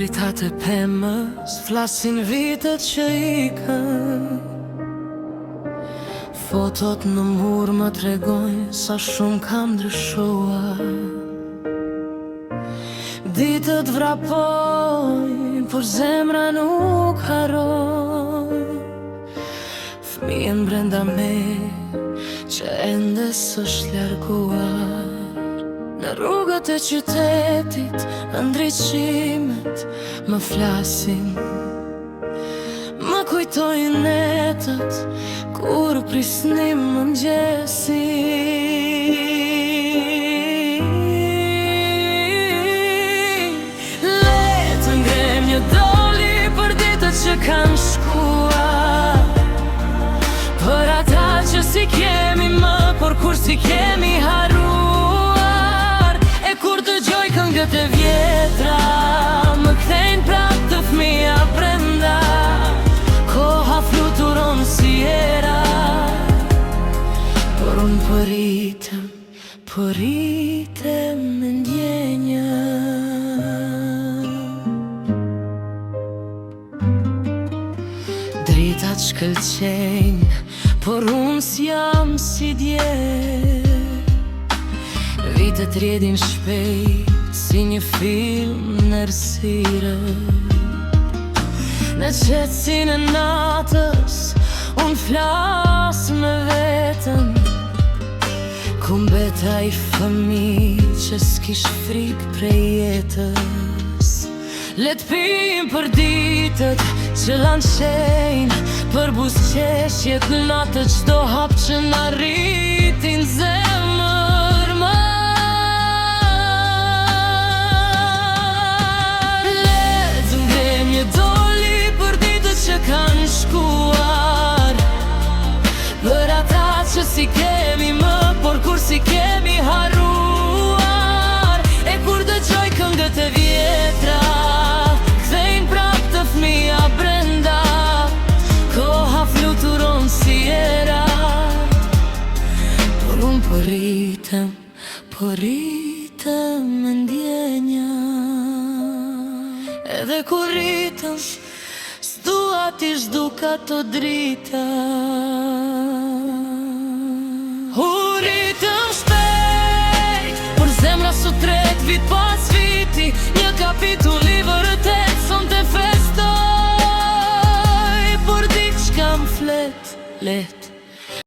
Dritat e pemës flasin vitet që ikën. Fotot në mur më tregojnë sa shumë kam ndryshuar. Ditët vrapojnë, por zemra nuk harron. Fëmijën brenda me që ende s'është larguar. Në rrugët e qytetit, ndriqimet më flasin. Më kujtojnë netët, kur prisnim mëngjesi. Le të ngrem një doli për ditët që kanë shkuar, për ata që si kemi më, por kur si kemi haruar. Kur të gjoj këngët e vjetra, më kthejnë prap të fëmija brenda. Koha fluturon si era, por unë përitem me ndjenja. Dritat shkëlqenjë, por unë s'jam si dje. Vitet rjedhin shpejt si një film në errësire. Në qetësinë e natës unë flas me veten, ku mbeta i fëmijë që s'kish frikë prej jetës. Le të pim për ditët që lanë shenjë, për buzëqeshjet natë, çdo hap që na rritin zemër më. Doli për ditët që kanë shkuar, për ata që si kemi më, por kur si kemi haruar. E kur dëgjoj këngët e vjetra, kthejnë prap të fëmija brenda. Koha fluturon si era, por unë përitem me ndjenja. Edhe kur rritëm, s'dua t'i zhduka të drita. U rritëm shpejt, por zemra su tret vit pas viti. Një kapitull i vërtet son të festoj, por diçka m'flet let.